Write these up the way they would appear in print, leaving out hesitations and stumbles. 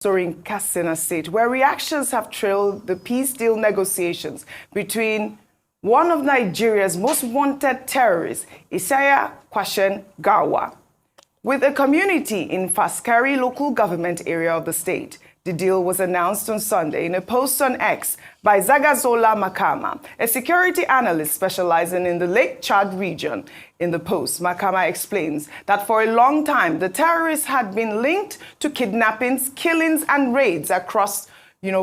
story in Katsina State, where reactions have trailed the peace deal negotiations between one of Nigeria's most wanted terrorists, Isaiah Kwashen Garwa, with a community in Faskari local government area of the state. The deal was announced on Sunday in a post on X by Zagazola Makama, a security analyst specializing in the Lake Chad region. In the post, Makama explains that for a long time, the terrorists had been linked to kidnappings, killings, and raids across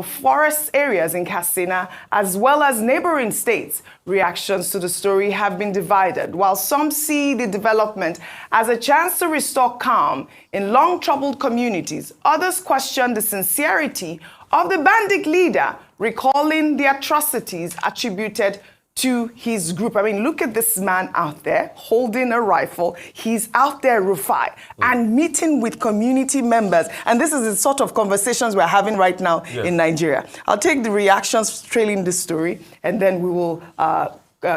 forest areas in Katsina, as well as neighboring states. Reactions to the story have been divided. While some see the development as a chance to restore calm in long-troubled communities, others question the sincerity of the bandit leader, recalling the atrocities attributed to his group. I mean, look at this man out there holding a rifle. He's out there, Rufai, and meeting with community members. And this is the sort of conversations we're having right now in Nigeria. I'll take the reactions trailing this story, and then we will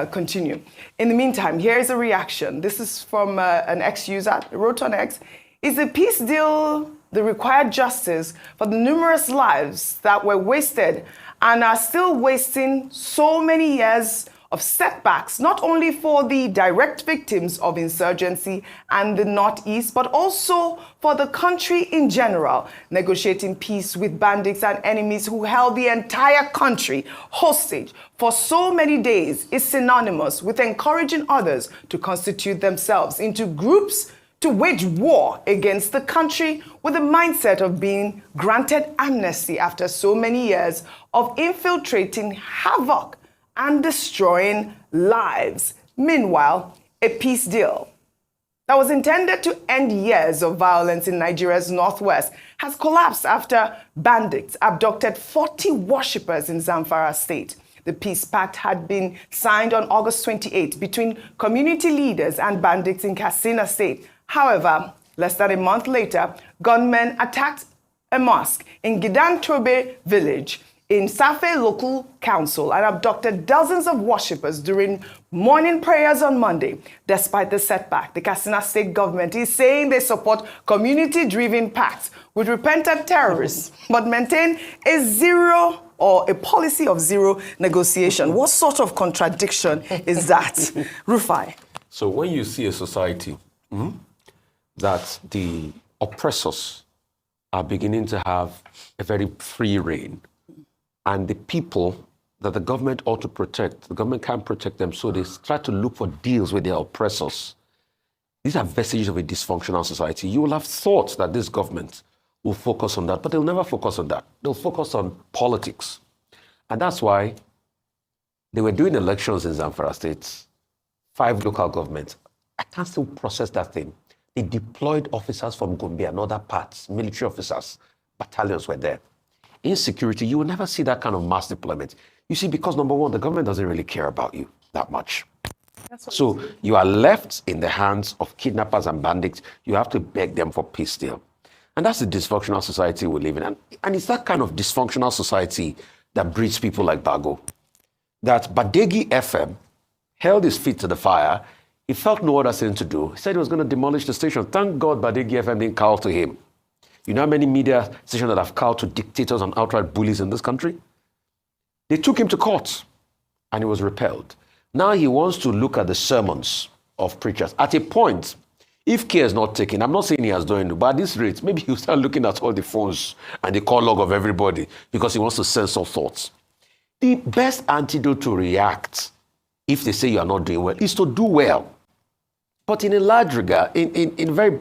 continue. In the meantime, here is a reaction. This is from an ex-user, wrote on X. Is the peace deal the required justice for the numerous lives that were wasted and are still wasting so many years of setbacks, not only for the direct victims of insurgency and the Northeast, but also for the country in general? Negotiating peace with bandits and enemies who held the entire country hostage for so many days is synonymous with encouraging others to constitute themselves into groups to wage war against the country with the mindset of being granted amnesty after so many years of infiltrating havoc and destroying lives. Meanwhile, a peace deal that was intended to end years of violence in Nigeria's northwest has collapsed after bandits abducted 40 worshippers in Zamfara state. The peace pact had been signed on August 28 between community leaders and bandits in Katsina state. However, less than a month later, gunmen attacked a mosque in Gidantobe village in Safe local council and abducted dozens of worshippers during morning prayers on Monday. Despite the setback, the Katsina state government is saying they support community-driven pacts with repentant terrorists, but maintain a policy of zero negotiation. What sort of contradiction is that? Rufai. So when you see a society that the oppressors are beginning to have a very free reign, and the people that the government ought to protect, the government can't protect them, so they try to look for deals with their oppressors. These are vestiges of a dysfunctional society. You will have thought that this government will focus on that, but they'll never focus on that. They'll focus on politics. And that's why they were doing elections in Zamfara State, 5 local governments. I can't still process that thing. They deployed officers from Gombe and other parts, military officers, battalions were there. Insecurity, you will never see that kind of mass deployment. You see, because number one, the government doesn't really care about you that much. So you are left in the hands of kidnappers and bandits. You have to beg them for peace deal. And that's the dysfunctional society we live in. And it's that kind of dysfunctional society that breeds people like Bago. That Badegi FM held his feet to the fire. He felt no other thing to do. He said he was going to demolish the station. Thank God Badegi FM didn't call to him. You know how many media stations that have called to dictators and outright bullies in this country? They took him to court and he was repelled. Now he wants to look at the sermons of preachers. At a point, if care is not taken, I'm not saying he has done it, but at this rate, maybe he'll start looking at all the phones and the call log of everybody because he wants to censor thoughts. The best antidote to react if they say you are not doing well is to do well. But in a large regard, in a very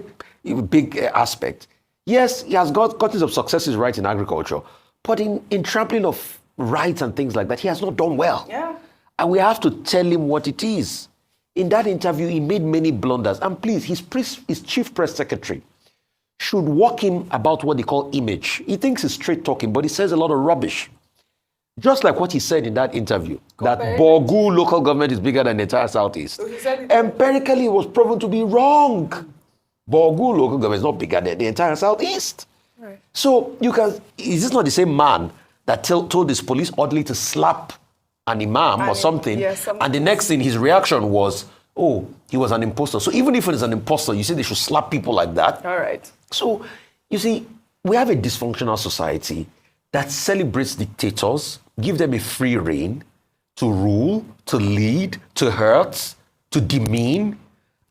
big aspect, yes, he has gotten some successes right in agriculture, but in trampling of rights and things like that, he has not done well. Yeah. And we have to tell him what it is. In that interview, he made many blunders. And please, his chief press secretary should walk him about what they call image. He thinks he's straight talking, but he says a lot of rubbish. Just like what he said in that interview, that Borgu local government is bigger than the entire Southeast. So empirically, it was proven to be wrong. Borgu local government is not bigger than the entire Southeast. Right. So is this not the same man that told his police orderly to slap an imam or something? And the next thing, his reaction was, oh, he was an imposter. So even if it is an imposter, you say they should slap people like that. All right. So, you see, we have a dysfunctional society that celebrates dictators, give them a free rein to rule, to lead, to hurt, to demean.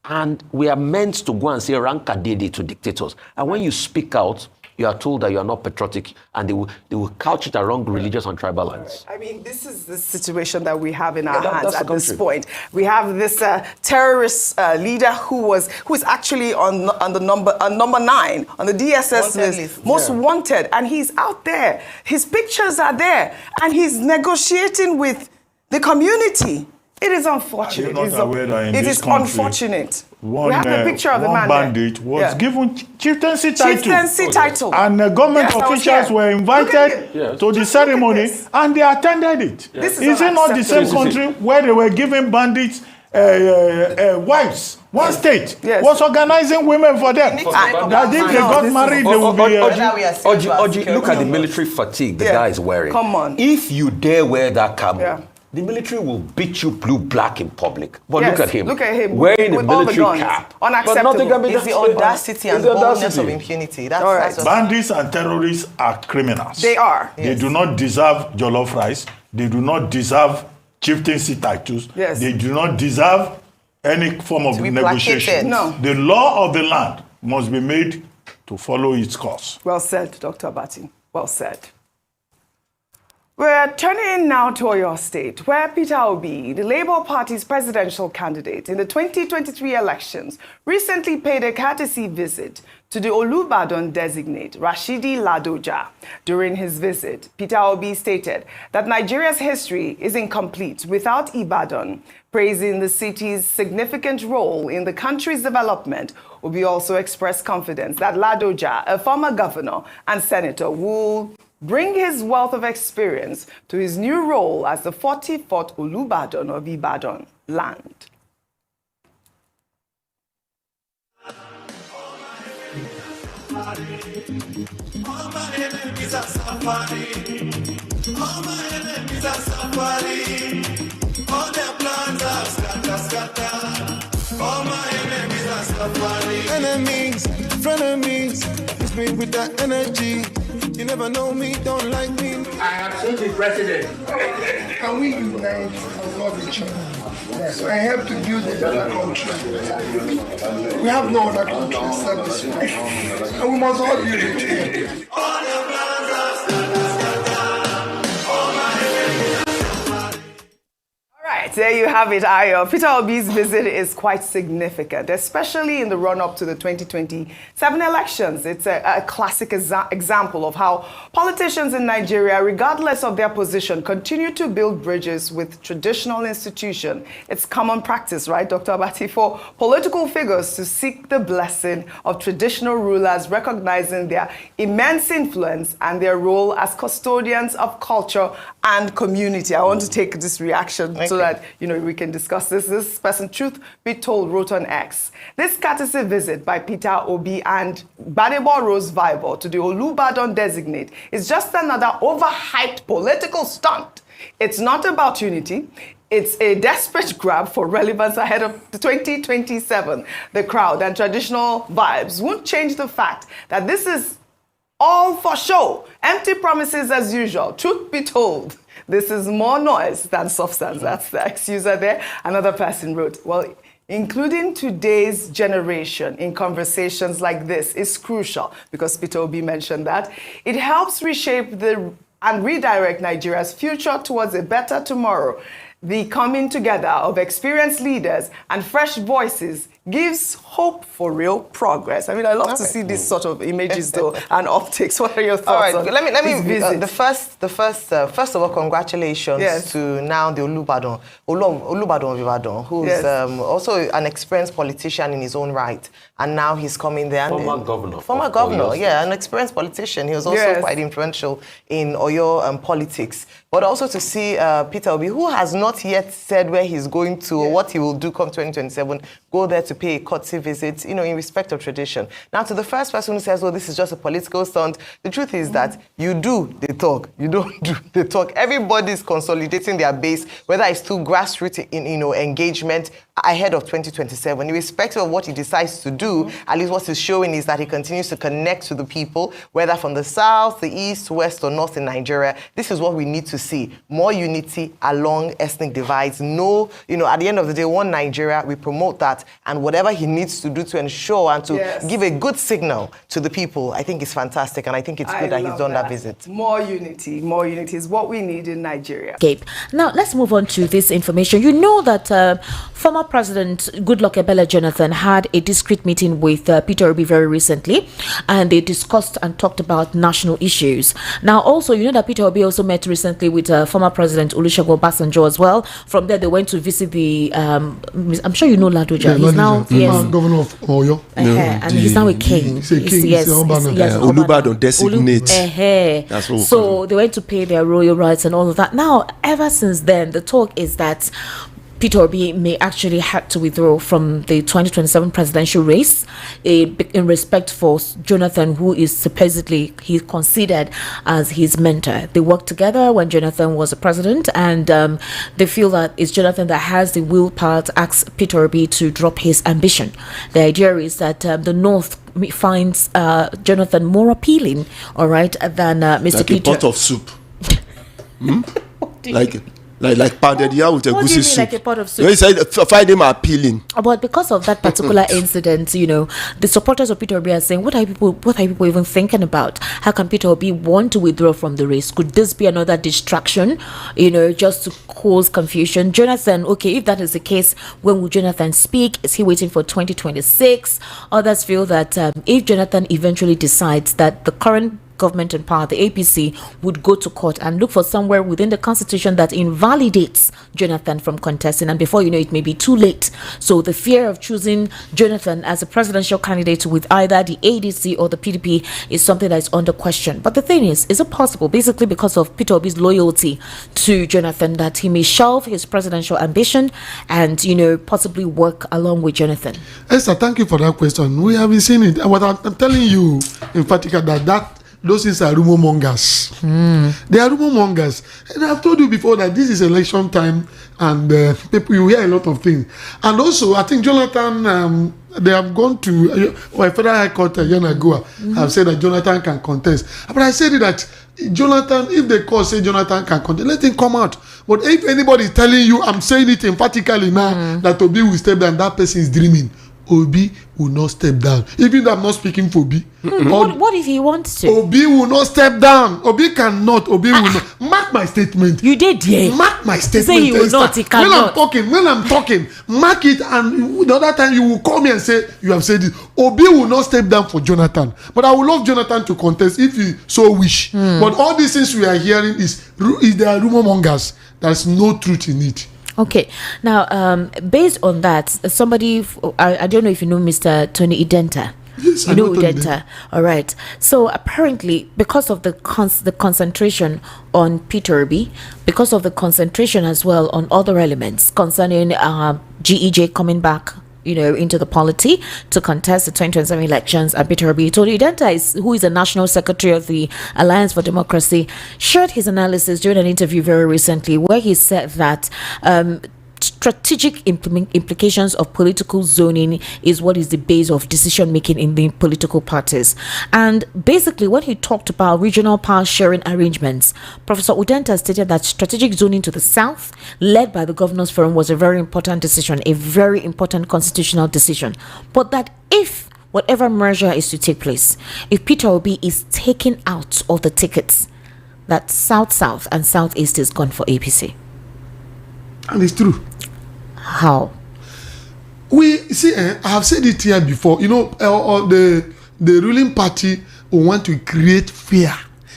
And we are meant to go and say rankadede to dictators. And when you speak out, you are told that you are not patriotic, and they will couch it around religious and tribal lines. I mean, this is the situation that we have in our hands at this point. We have this terrorist leader who is actually on the number 9 on the DSS list, most wanted, and he's out there. His pictures are there, and he's negotiating with the community. It is unfortunate. It is unfortunate. We have the picture of the man Bandit was given chieftaincy title. And government officials were invited to the ceremony, and they attended it. Is it not the same country where they were giving bandits wives? One state was organizing women for them. That if they got married, they would be... Oji, look at the military fatigue the guy is wearing. Come on. If you dare wear that camel, the military will beat you blue-black in public. But look at him. Look at him. Wearing a military cap. Unacceptable. It's the audacity and boldness of impunity. That's bandits and terrorists are criminals. They are. They do not deserve jollof rice. They do not deserve chieftaincy titles. Yes. They do not deserve any form of negotiation. No. The law of the land must be made to follow its course. Well said, Dr. Abati. Well said. We're turning now to Oyo State, where Peter Obi, the Labour Party's presidential candidate in the 2023 elections, recently paid a courtesy visit to the Olubadan designate, Rashidi Ladoja. During his visit, Peter Obi stated that Nigeria's history is incomplete without Ibadan. Praising the city's significant role in the country's development, Obi also expressed confidence that Ladoja, a former governor and senator, will bring his wealth of experience to his new role as the 44th Olubadan of Ibadan land. All my enemies are suffering. All my enemies are suffering. All their plans are scatter. All my enemies are suffering. Enemies, frenemies, miss me with that energy. You never know me, don't like me. I have seen the president. Can we unite and love each other? So I help to build a better country. We have no other country except this one. And we must all build it together. All the plans are scatter. All my enemies are suffering. Right, there you have it, Ayo. Peter Obi's visit is quite significant, especially in the run-up to the 2027 elections. It's a classic example of how politicians in Nigeria, regardless of their position, continue to build bridges with traditional institutions. It's common practice, right, Dr. Abati, for political figures to seek the blessing of traditional rulers, recognizing their immense influence and their role as custodians of culture and community. I want to take this reaction so that we can discuss this. This person, truth be told, wrote on X. This courtesy visit by Peter Obi and Gbadebo Rose Viber to the Olubadan designate is just another overhyped political stunt. It's not about unity. It's a desperate grab for relevance ahead of the 2027. The crowd and traditional vibes won't change the fact that this is all for show. Empty promises as usual. Truth be told, this is more noise than substance. That's the ex-user there. Another person wrote, well, including today's generation in conversations like this is crucial, because Peter Obi mentioned that. It helps reshape and redirect Nigeria's future towards a better tomorrow. The coming together of experienced leaders and fresh voices gives hope for real progress. I mean, I love to see these sort of images, though, and optics. What are your thoughts? All right, let me first of all, congratulations to now the Olubadan of Ibadan, who's also an experienced politician in his own right, and now he's coming there. Former governor, an experienced politician. He was also quite influential in Oyo politics. But also to see Peter Obi, who has not yet said where he's going to or what he will do come 2027, go there to pay a courtesy visit, in respect of tradition. Now, to the first person who says, oh, this is just a political stunt, the truth is that you do the talk. You don't do the talk. Everybody's consolidating their base, whether it's through grassroots engagement, ahead of 2027. Irrespective of what he decides to do, at least what he's showing is that he continues to connect to the people, whether from the south, the east, west, or north in Nigeria. This is what we need to see. More unity along ethnic divides. No, at the end of the day, one Nigeria, we promote that. And whatever he needs to do to ensure and to give a good signal to the people, I think it's fantastic. And I think it's good that he's done that visit. More unity is what we need in Nigeria. Okay. Now, let's move on to this information. You know that former President Goodluck Jonathan had a discreet meeting with Peter Obi very recently, and they discussed and talked about national issues. Now, also, you know that Peter Obi also met recently with former President Olusegun Obasanjo as well. From there, they went to visit the, I'm sure you know Ladoja. He's now governor of Oyo. And he's now a king. He's a king. Yes, Olubadan designate. That's what so they went to pay their royal rights and all of that. Now, ever since then, the talk is that Peter Obi may actually have to withdraw from the 2027 presidential race in respect for Jonathan, who is supposedly he considered as his mentor. They worked together when Jonathan was a president, and they feel that it's Jonathan that has the willpower to ask Peter Obi to drop his ambition. The idea is that the North finds Jonathan more appealing, all right, than Mr. Like Peter. A pot of soup. Like pounded yam with a goosey soup. Like a pot of soup? You said find him appealing. But because of that particular incident, the supporters of Peter Obi are saying, what are people even thinking about? How can Peter Obi want to withdraw from the race? Could this be another distraction, just to cause confusion? Jonathan, okay, if that is the case, when will Jonathan speak? Is he waiting for 2026? Others feel that if Jonathan eventually decides that the current government in power, the APC, would go to court and look for somewhere within the constitution that invalidates Jonathan from contesting, and before you know it may be too late. So the fear of choosing Jonathan as a presidential candidate with either the ADC or the PDP is something that is under question. But the thing is it possible, basically because of Peter Obi's loyalty to Jonathan, that he may shelve his presidential ambition and possibly work along with Jonathan? Esther, thank you for that question. We have been seeing it, and what I'm telling you in particular that those things are rumor mongers. They are rumor mongers. And I've told you before that this is election time, and people, you hear a lot of things. And also, I think Jonathan, they have gone to Federal High Court a year ago, have said that Jonathan can contest. But I said that Jonathan, if the court say Jonathan can contest, let him come out. But if anybody is telling you, I'm saying it emphatically now, that Obi will step down, that person is dreaming. Obi will not step down. Even though I'm not speaking for Obi. What if he wants to? Obi will not step down. Obi cannot. Obi will not. Mark my statement. You did, yeah. Mark my statement. Say he will not, he cannot. When I'm talking, mark it, and the other time you will call me and say, you have said it. Obi will not step down for Jonathan. But I would love Jonathan to contest if he so wish. But all these things we are hearing is there are rumor mongers. There's no truth in it. Okay, now based on that, somebody, I don't know if you know Mr. Tony Identa. Yes, you know Identa. All right. So apparently, because of the concentration on Peter Obi, because of the concentration as well on other elements concerning GEJ coming back, into the polity to contest the 2027 elections, and Peter Obi, Tony Identa, who is the National Secretary of the Alliance for Democracy, shared his analysis during an interview very recently, where he said that strategic implications of political zoning is what is the base of decision making in the political parties. And basically, when he talked about regional power sharing arrangements, Professor Udenta stated that strategic zoning to the south, led by the Governors Forum, was a very important decision, a very important constitutional decision. But that if whatever merger is to take place, if Peter Obi is taken out of the tickets, that south and southeast is gone for APC. And it's true. How? We see, I have said it here before. The ruling party will want to create fear,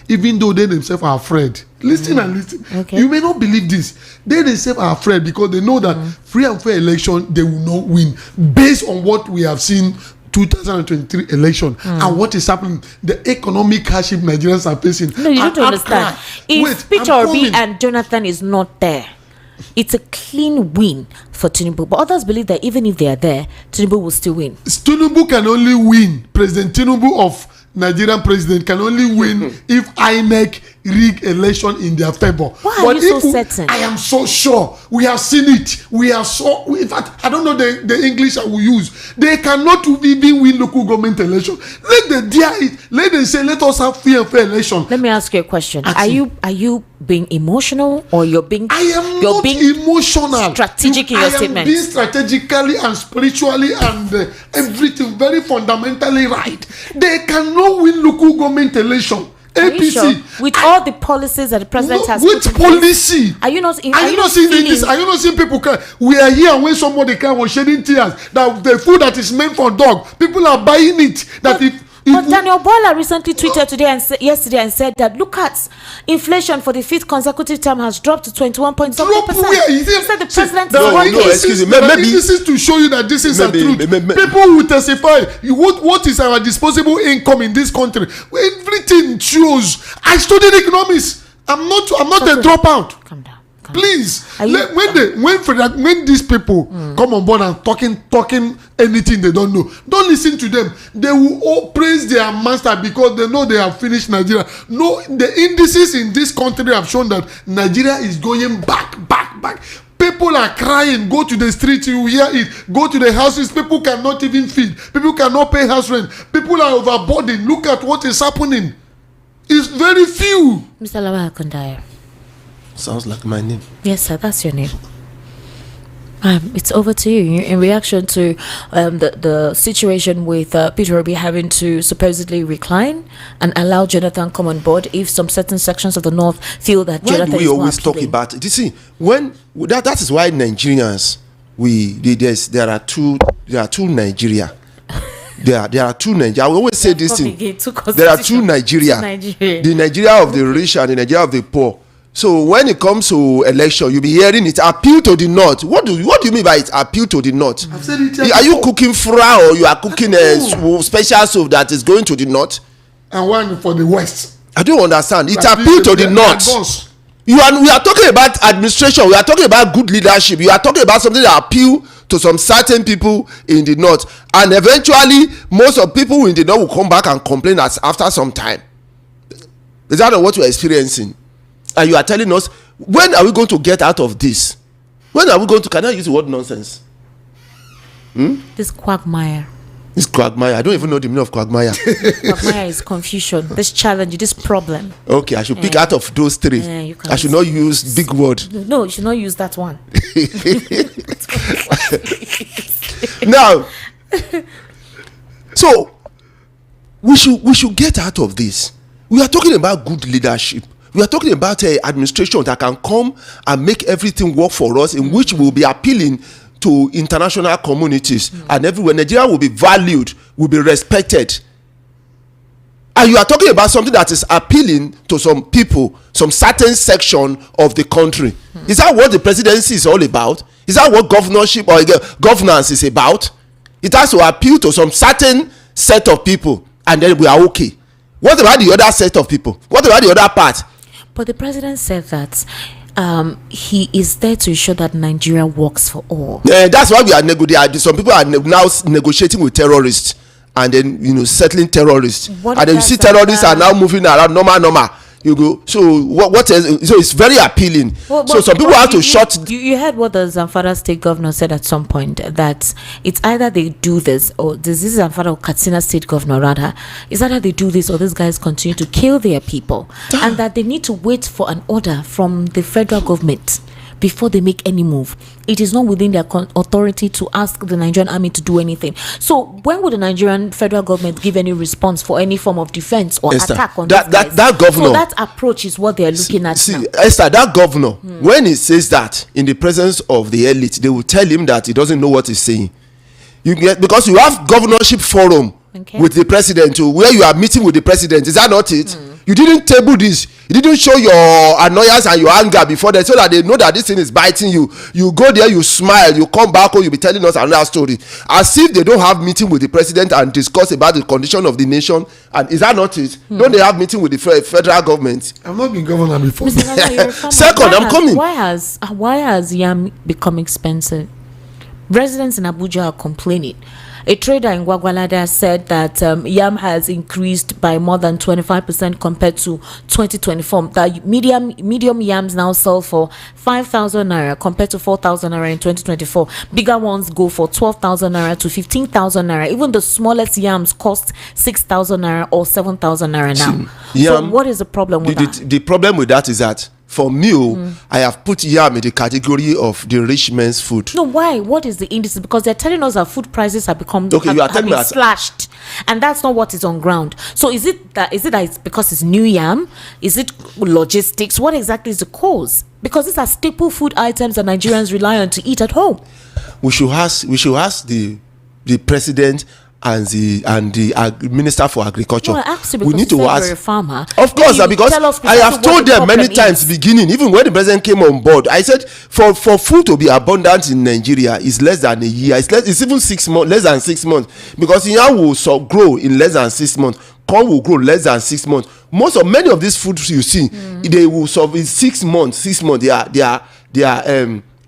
even though they themselves are afraid. Listen and listen. Okay. You may not believe this. They themselves are afraid because they know that free and fair election they will not win, based on what we have seen 2023 election and what is happening, the economic hardship Nigerians are facing. No, you don't understand. If Peter Obi and Jonathan is not there, it's a clean win for Tinubu. But others believe that even if they are there, Tinubu will still win. Tinubu can only win. President Tinubu of Nigerian president can only win if INEC rig election in their favor. Why are you so certain? I am so sure. We have seen it. In fact, I don't know the English I will use. They cannot even win local government election. Let them dare it. Let them say, let us have fair and fair election. Let me ask you a question. Are you being emotional, or you're being? I am not emotional. Strategic in your statement. I am being strategically and spiritually and everything very fundamentally right. They cannot win local government election. APC, sure? With all the policies that the president has which put in policy? Are you not seeing this? Are you not seeing people cry? We are here when somebody cry was shedding tears that the food that is meant for dog, people are buying it. But Daniel Bola recently tweeted yesterday and said that look at inflation for the 5th consecutive term has dropped to 21.7%. He said the president is working. No, excuse me. Maybe this is to show you that this is a truth. People will testify. What is our disposable income in this country? Everything shows. I studied economics. I'm not a dropout. Calm down. Please, when these people come on board and talking anything they don't know, don't listen to them. They will all praise their master because they know they have finished Nigeria. No, the indices in this country have shown that Nigeria is going back. People are crying. Go to the streets, you hear it. Go to the houses. People cannot even feed. People cannot pay house rent. People are overburdened. Look at what is happening. It's very few. Mr. Lawal Kondaya. Sounds like my name. Yes, sir, that's your name. It's over to you in reaction to the situation with Peter Obi having to supposedly recline and allow Jonathan come on board if some certain sections of the north feel that Jonathan is more appealing. We always talk about it. You see, when that is why Nigerians there are two Nigeria. There are two Nigeria. I will always say this thing. There are two Nigeria. The Nigeria of the rich and the Nigeria of the poor. So when it comes to election, you'll be hearing it appeal to the north. What do you mean by it appeal to the north? I've said it. Are you cooking flour or you are cooking a special soup that is going to the north? And one for the west. I don't understand. It appeal to the north. We are talking about administration. We are talking about good leadership. You are talking about something that appeal to some certain people in the north, and eventually most of people in the north will come back and complain after some time. Is that what we are experiencing? And you are telling us, when are we going to get out of this? When are we going to, can I use the word nonsense? This quagmire. This quagmire. I don't even know the meaning of quagmire. Quagmire is confusion, this challenge, this problem. Okay, I should pick out of those three. I should not use big word. No, you should not use that one. Now, so we should get out of this. We are talking about good leadership. We are talking about an administration that can come and make everything work for us, in which we will be appealing to international communities and everywhere. Nigeria will be valued, will be respected. And you are talking about something that is appealing to some people, some certain section of the country. Is that what the presidency is all about? Is that what governorship or governance is about? It has to appeal to some certain set of people, and then we are okay. What about the other set of people? What about the other part? But the president said that he is there to ensure that Nigeria works for all. That's why we are negotiating. Some people are now negotiating with terrorists, and then settling terrorists. And then you see terrorists are now moving around normal. You go. So what is? So it's very appealing. So some people have to shut. You heard what the Zamfara state governor said at some point, that it's either they do this, or this is Zamfara or Katsina state governor rather. It's either they do this or these guys continue to kill their people, and that they need to wait for an order from the federal government before they make any move. It is not within their authority to ask the Nigerian army to do anything. So when would the Nigerian federal government give any response for any form of defense or attack on that governor? So that approach is what they are looking at now. Esther, that governor, when he says that in the presence of the elite, they will tell him that he doesn't know what he's saying. Because you have governorship forum with the president, where you are meeting with the president. Is that not it? You didn't table this. You didn't show your annoyance and your anger before that, so that they know that this thing is biting you. You go there, you smile, you come back home, you'll be telling us another story. As if they don't have meeting with the president and discuss about the condition of the nation. And is that not it? Don't they have meeting with the federal government? I've not been governor before. Second, I'm coming. Why has yam become expensive? Residents in Abuja are complaining. A trader in Gwagwalada said that yam has increased by more than 25% compared to 2024. That medium yams now sell for 5,000 naira compared to 4,000 naira in 2024. Bigger ones go for 12,000 naira to 15,000 naira. Even the smallest yams cost 6,000 naira or 7,000 naira now. So what is the problem with that? The problem with that is that for me, I have put yam in the category of the rich man's food. No, why? What is the indices? Because they're telling us that food prices have become have been slashed, and that's not what is on ground. So is it that it's because it's new yam? Is it logistics? What exactly is the cause? Because these are staple food items that Nigerians rely on to eat at home. We should ask the president and the minister for agriculture. Well, we need to ask a farmer. Of course, because I have told them many times beginning, even when the president came on board, I said for food to be abundant in Nigeria is less than a year. It's even 6 months, less than 6 months, because yam will grow in less than 6 months. Corn will grow less than 6 months. Many of these foods you see, they will solve in 6 months. 6 months. They are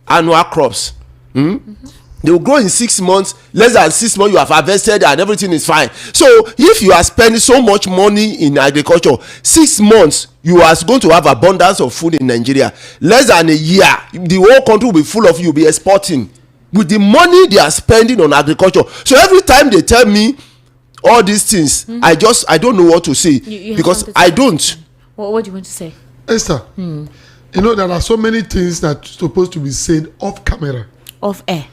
annual crops. They will grow in 6 months. Less than 6 months, you have harvested and everything is fine. So if you are spending so much money in agriculture, 6 months you are going to have abundance of food in Nigeria. Less than a year, the whole country will be full of you. Will be exporting with the money they are spending on agriculture. So every time they tell me all these things, I don't know what to say, because I don't. What do you want to say, Esther? You know, there are so many things that are supposed to be said off camera, off air.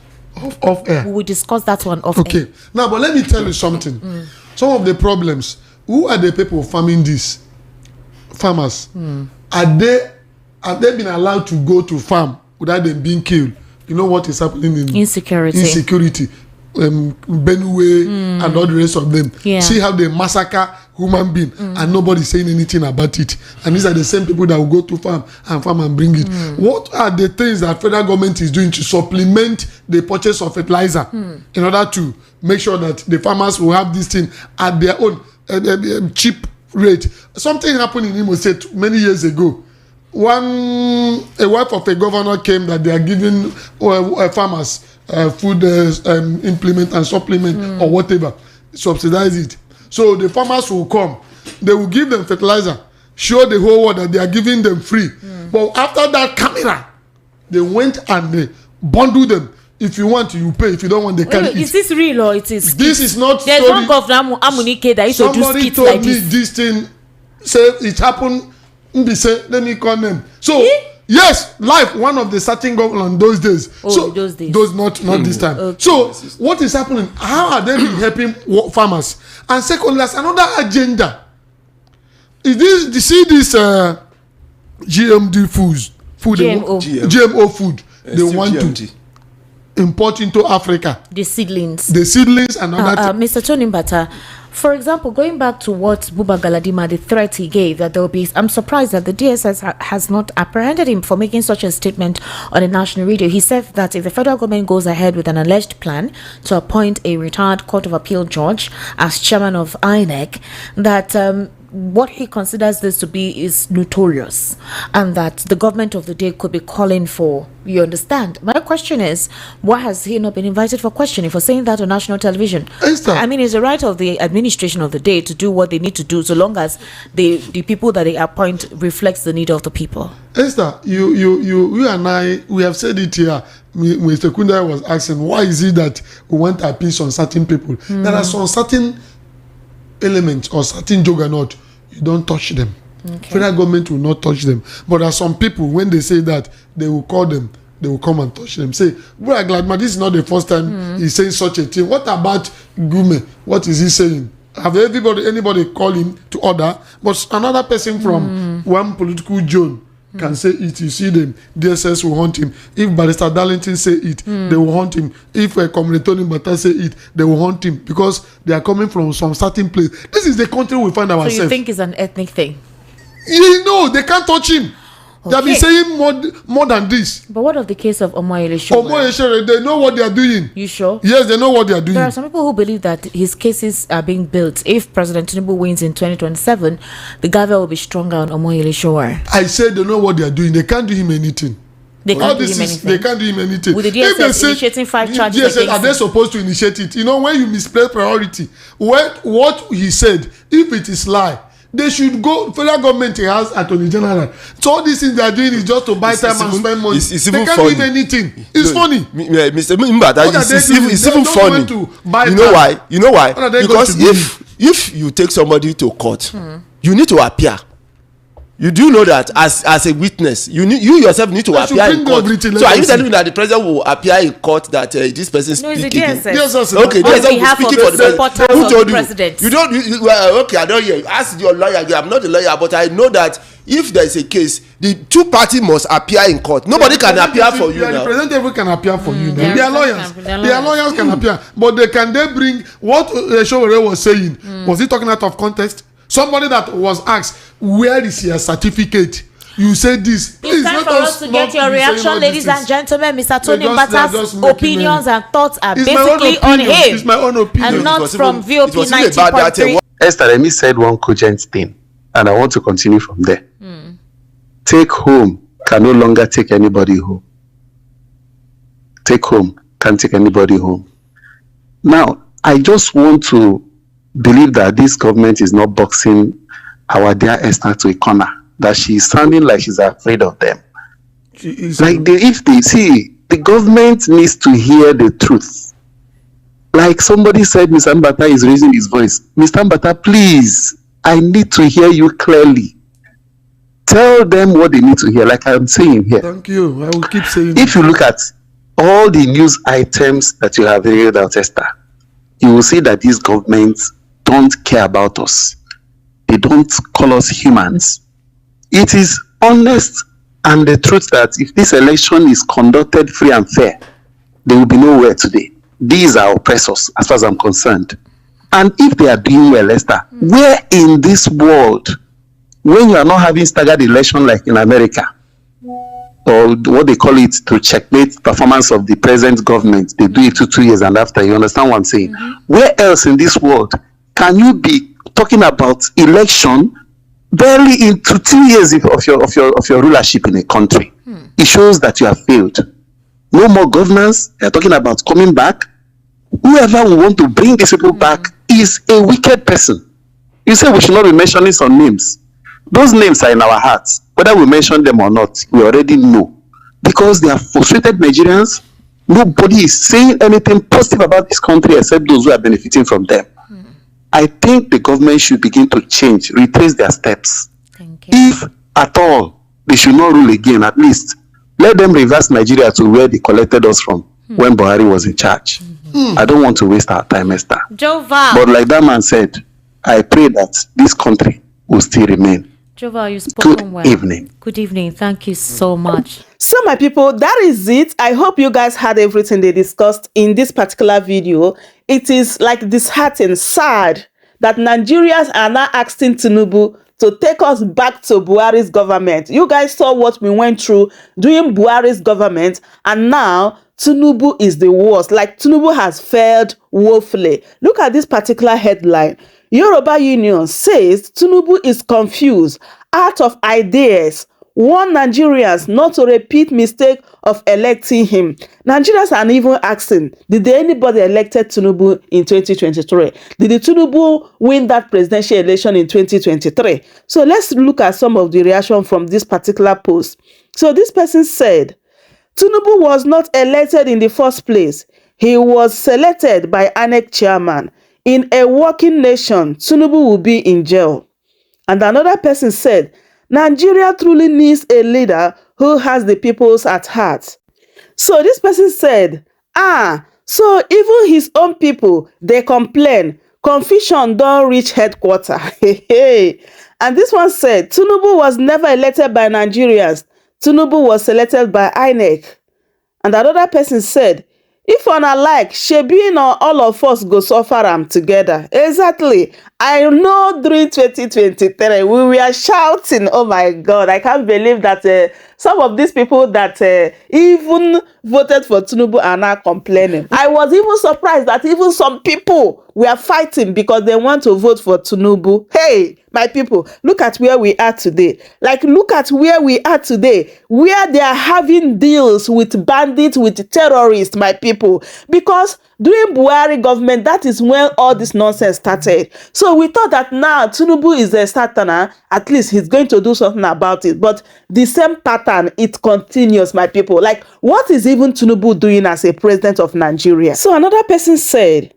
Off air. We will discuss that one off air. Okay. Now, but let me tell you something. Some of the problems. Who are the people farming this? Farmers. Are they been allowed to go to farm without them being killed? You know what is happening in insecurity. Benue and all the rest of them. See how they massacre human being and nobody saying anything about it. And these are the same people that will go to farm and bring it. What are the things that federal government is doing to supplement the purchase of fertilizer in order to make sure that the farmers will have this thing at their own cheap rate? Something happened in Imo State many years ago. A wife of a governor came that they are giving farmers food implement and supplement or whatever, subsidize it. So the farmers will come, they will give them fertilizer, show the whole world that they are giving them free. But after that camera, they went and they bundled them. If you want, you pay. If you don't want, they can't eat. Is this real or it is? This is not. There's one governor Amunike that used to do skits told like me this thing. Say it happened. Say, let me call them. So yes, life. One of the certain government those days. Those days. Those not this time. Okay. So what is happening? How are they helping farmers? And secondly, there's another agenda. Is this? You see this GMO food? They want to import into Africa. The seedlings and other Mr. Tony Mbata, for example, going back to what Buba Galadima, the threat he gave that there will be, I'm surprised that the DSS has not apprehended him for making such a statement on a national radio. He said that if the federal government goes ahead with an alleged plan to appoint a retired Court of Appeal judge as chairman of INEC, that what he considers this to be is notorious, and that the government of the day could be calling for, you understand? My question is, why has he not been invited for questioning for saying that on national television? I mean, it's the right of the administration of the day to do what they need to do, so long as the people that they appoint reflects the need of the people. Esther, you and I, we have said it here. Mr. Kunda was asking, why is it that we want to appease on certain people? There are some certain elements or certain juggernaut, you don't touch them. Federal government will not touch them. But there are some people, when they say that, they will call them, they will come and touch them. Say, bro, Gladman, this is not the first time he's saying such a thing. What about Gume? What is he saying? Have anybody call him to order? But another person from one political zone can say it. You see them, DSS will hunt him. If Barrister Darlington say it, they will hunt him. If Comrade Tony Mbata say it, they will hunt him, because they are coming from some certain place. This is the country we find ourselves. So you think it's an ethnic thing? You know, they can't touch him. They have been saying more than this. But what of the case of Omoyele Sowore? They know what they are doing. You sure? Yes, they know what they are doing. There are some people who believe that his cases are being built. If President Tinubu wins in 2027, the gavel will be stronger on Omoyele Sowore. I said they know what they are doing. They can't do him anything. They can't do him anything. They can't do him anything. With the DSS initiating 5 charges DSS, against are they supposed to initiate it? You know, when you misplace priority, what he said, if it is lie, they should go. Federal government has attorney general. So all these things they are doing is just to buy time and spend money. It's they can't funny. do anything. It's funny. Mr. Mimba, it's even funny. You know why? Because if you take somebody to court, you need to appear. You do know that as a witness, you yourself need to appear in court. So are you telling me that the president will appear in court that this person speaking? DSS. Okay, DSS will speaking for the president. Who told you? President. You don't. Okay, I don't hear you. Ask your lawyer. I'm not a lawyer, but I know that if there is a case, the two parties must appear in court. Nobody can appear for you now. The president can appear for you. They are lawyers. Their lawyers can appear, but they bring what Shehu was saying? Was he talking out of context? Somebody that was asked, where is your certificate? You said this. It's time for us to get your reaction, ladies and gentlemen. Mr. Tony Mbata's opinions and thoughts are basically on him. It's my own opinion. And not from VOP 90.3. Esther Remi said one cogent thing, and I want to continue from there. Take home can no longer take anybody home. Take home can't take anybody home. Now, I just want to believe that this government is not boxing our dear Esther to a corner, that she's sounding like she's afraid of them. If they see, the government needs to hear the truth. Like somebody said, Mr. Mbata is raising his voice. Mr. Mbata, please, I need to hear you clearly. Tell them what they need to hear, like I'm saying here. Thank you. I will keep saying If you look at all the news items that you have read out, Esther, you will see that these governments don't care about us. They don't call us humans. It is honest and the truth that if this election is conducted free and fair, there will be nowhere today. These are oppressors, as far as I'm concerned. And if they are doing well, Esther, where in this world, when you are not having staggered election like in America, or what they call it to checkmate performance of the present government, they do it to 2 years and after. You understand what I'm saying? Where else in this world can you be talking about election barely into 2 years of your rulership in a country? It shows that you have failed. No more governance. They're talking about coming back. Whoever will want to bring these people back is a wicked person. You say we should not be mentioning some names. Those names are in our hearts. Whether we mention them or not, we already know. Because they are frustrated Nigerians. Nobody is saying anything positive about this country except those who are benefiting from them. I think the government should begin to change, retrace their steps. If at all they should not rule again, at least let them reverse Nigeria to where they collected us from when Buhari was in charge. I don't want to waste our time, Esther. Joval. But like that man said, I pray that this country will still remain. Joval, you've spoken well. Good evening. Good evening. Thank you so much. So my people, that is it. I hope you guys had everything they discussed in this particular video. It is like disheartening, sad that Nigerians are now asking Tinubu to take us back to Buhari's government. You guys saw what we went through during Buhari's government, and now Tinubu is the worst. Like Tinubu has failed woefully. Look at this particular headline. Yoruba Union says Tinubu is confused, out of ideas, warn Nigerians not to repeat mistake of electing him. Nigerians are even asking, did anybody elected Tinubu in 2023? Did the Tinubu win that presidential election in 2023? So let's look at some of the reaction from this particular post. So this person said, Tinubu was not elected in the first place. He was selected by INEC chairman. In a working nation, Tinubu will be in jail. And another person said, Nigeria truly needs a leader who has the peoples at heart. So this person said, so even his own people, they complain. Confusion don't reach headquarters. And this one said, Tinubu was never elected by Nigerians. Tinubu was selected by INEC. And another person said, if on a like, Shebi or all of us go suffer am together. Exactly. I know during 2023, we were shouting, oh my God, I can't believe that some of these people that even voted for Tinubu are now complaining. I was even surprised that even some people were fighting because they want to vote for Tinubu. Hey, my people, look at where we are today. Like, look at where we are today, where they are having deals with bandits, with terrorists, my people. Because during Buhari government, that is when all this nonsense started. So we thought that now Tinubu is a starter, at least he's going to do something about it. But the same pattern, it continues, my people. Like, what is even Tinubu doing as a president of Nigeria? So another person said,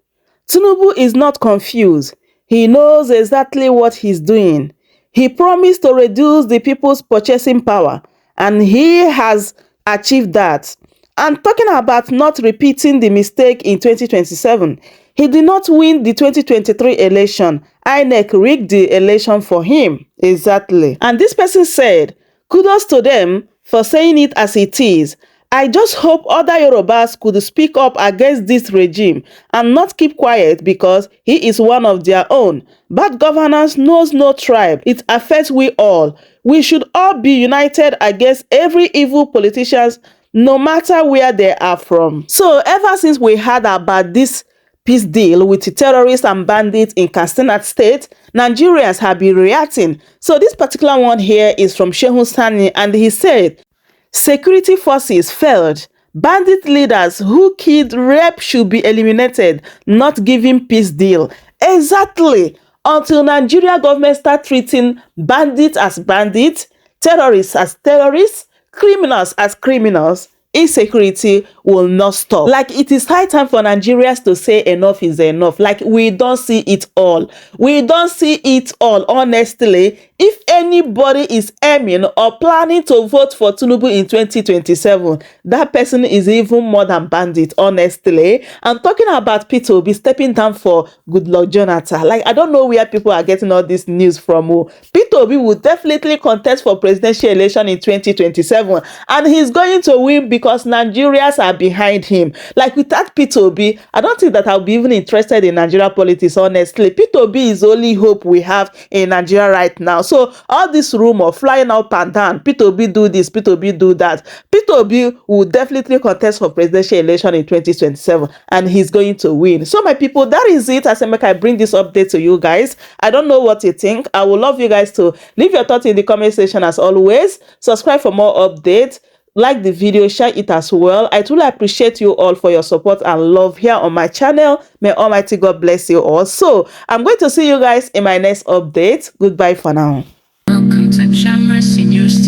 Tinubu is not confused. He knows exactly what he's doing. He promised to reduce the people's purchasing power, and he has achieved that. And talking about not repeating the mistake in 2027, he did not win the 2023 election. INEC rigged the election for him. Exactly. And this person said, kudos to them for saying it as it is. I just hope other Yorubas could speak up against this regime and not keep quiet because he is one of their own. Bad governance knows no tribe. It affects we all. We should all be united against every evil politicians, no matter where they are from. So ever since we heard about this peace deal with the terrorists and bandits in Katsina State, Nigerians have been reacting. So this particular one here is from Shehu Sani, and he said, security forces failed. Bandit leaders who killed rape should be eliminated, not giving peace deal. Exactly. Until Nigeria government start treating bandits as bandits, terrorists as terrorists, criminals as criminals, insecurity will not stop. Like, it is high time for Nigerians to say enough is enough. Like, we don't see it all. We don't see it all, honestly. If anybody is aiming or planning to vote for Tinubu in 2027, that person is even more than bandit, honestly. I'm talking about Peter Obi stepping down for Goodluck Jonathan. Like, I don't know where people are getting all this news from. Peter Obi will definitely contest for presidential election in 2027, and he's going to win because Nigerians are behind him. Like, without Peter Obi, I don't think that I'll be even interested in Nigeria politics, honestly. Peter Obi is the only hope we have in Nigeria right now. So all this rumor flying up and down, Peter Obi do this, Peter Obi do that. Peter Obi will definitely contest for presidential election in 2027, and he's going to win. So my people, that is it. As I bring this update to you guys. I don't know what you think. I would love you guys to leave your thoughts in the comment section as always. Subscribe for more updates. Like the video, share it as well. I truly appreciate you all for your support and love here on my channel. May Almighty God bless you all. So I'm going to see you guys in my next update. Goodbye for now. Welcome to Terrørists.